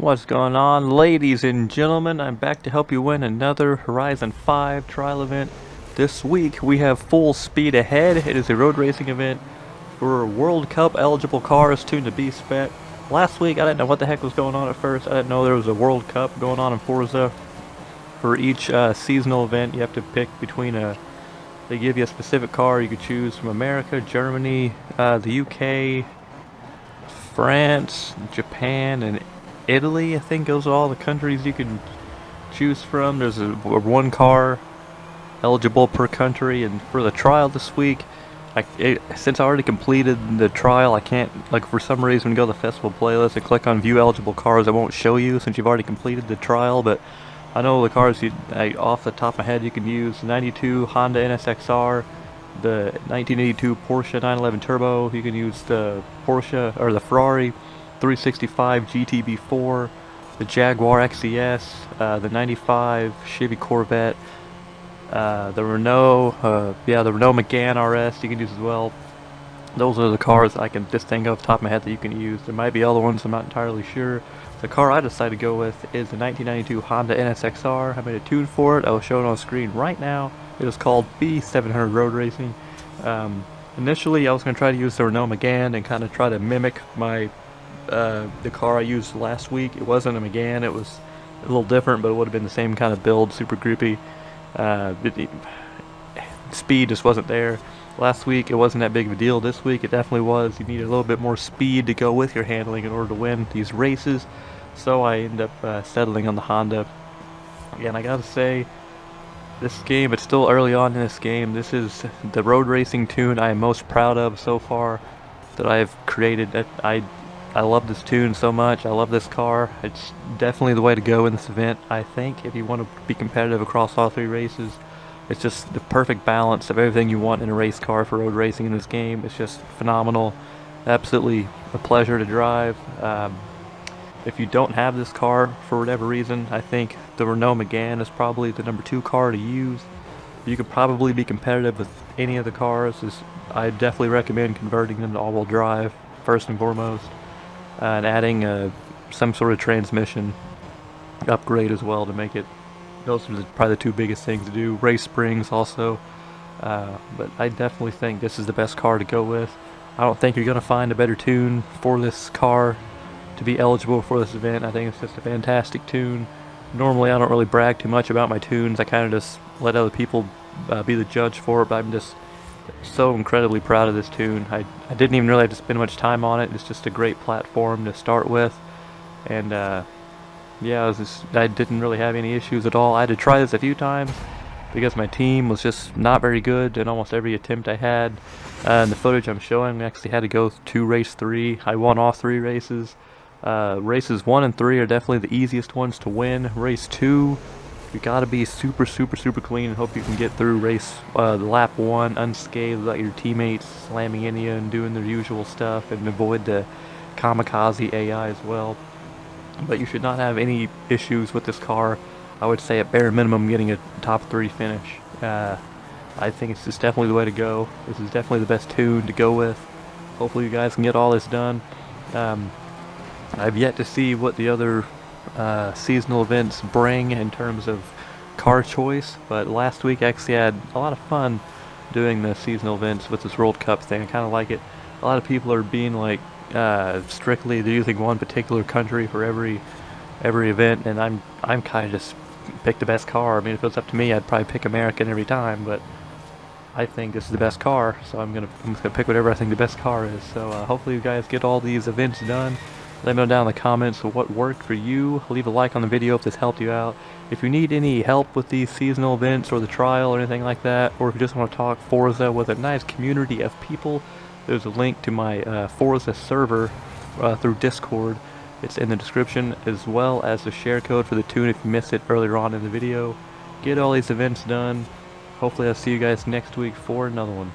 What's going on, ladies and gentlemen? I'm back to help you win another Horizon 5 trial event. This week we have Full Speed Ahead. It is a road racing event for World Cup eligible cars tuned to B-Spec. Last week I didn't know what the heck was going on at first. I didn't know there was a World Cup going on in Forza. For each seasonal event you have to pick between they give you a specific car. You could choose from America, Germany, the UK, France, Japan, and Italy. I think those are all the countries you can choose from. There's a one car eligible per country, and for the trial this week, since I already completed the trial, I can't, like, for some reason when you go to the festival playlist and click on view eligible cars, it won't show you since you've already completed the trial. But I know the cars off the top of my head you can use: 92 Honda NSX-R, the 1982 Porsche 911 Turbo. You can use the Porsche or the Ferrari 365 GTB4, the Jaguar XES, the 95 Chevy Corvette, the Renault, the Renault Megane RS you can use as well. Those are the cars I can just think of off the top of my head that you can use. There might be other ones, I'm not entirely sure. The car I decided to go with is the 1992 Honda NSX-R. I made a tune for it. I will show it on screen right now. It is called B700 Road Racing. Initially, I was going to try to use the Renault Megane and kind of try to mimic the car I used last week. It wasn't a Megane. It was a little different, but it would have been the same kind of build, super grippy. Speed just wasn't there. Last week it wasn't that big of a deal. This week it definitely was. You need a little bit more speed to go with your handling in order to win these races. So I ended up settling on the Honda. And I gotta say, this game, it's still early on in this game. This is the road racing tune I am most proud of so far that I've created. I love this tune so much. I love this car. It's definitely the way to go in this event, I think, if you want to be competitive across all three races. It's just the perfect balance of everything you want in a race car for road racing in this game. It's just phenomenal. Absolutely a pleasure to drive. If you don't have this car for whatever reason, I think the Renault Megane is probably the number 2 car to use. You could probably be competitive with any of the cars. I definitely recommend converting them to all-wheel drive first and foremost, and adding some sort of transmission upgrade as well to make it. Those are probably the 2 biggest things to do. Race springs also, but I definitely think this is the best car to go with. I don't think you're going to find a better tune for this car to be eligible for this event. I think it's just a fantastic tune. Normally I don't really brag too much about my tunes. I kind of just let other people be the judge for it, but I'm just so incredibly proud of this tune. I didn't even really have to spend much time on it. It's just a great platform to start with, and yeah, I didn't really have any issues at all. I had to try this a few times because my team was just not very good in almost every attempt I had. In the footage I'm showing, we actually had to go to race 3. I won all 3 races. Races 1 and 3 are definitely the easiest ones to win. Race 2, you gotta be super clean and hope you can get through lap 1 unscathed without your teammates slamming into you and doing their usual stuff, and avoid the kamikaze AI as well. But you should not have any issues with this car. I would say at bare minimum getting a top 3 finish. I think it's just definitely the way to go. This is definitely the best tune to go with. Hopefully you guys can get all this done. I've yet to see what the other seasonal events bring in terms of car choice, but last week I actually had a lot of fun doing the seasonal events with this World Cup thing. I kind of like it. A lot of people are being like, strictly they're using one particular country for every event, and I'm kind of just pick the best car. I mean, if it was up to me, I'd probably pick American every time, but I think this is the best car, so I'm just gonna pick whatever I think the best car is. So hopefully you guys get all these events done. Let me know down in the comments what worked for you. Leave a like on the video if this helped you out. If you need any help with these seasonal events or the trial or anything like that, or if you just want to talk Forza with a nice community of people, there's a link to my Forza server through Discord. It's in the description, as well as the share code for the tune if you missed it earlier on in the video. Get all these events done. Hopefully I'll see you guys next week for another one.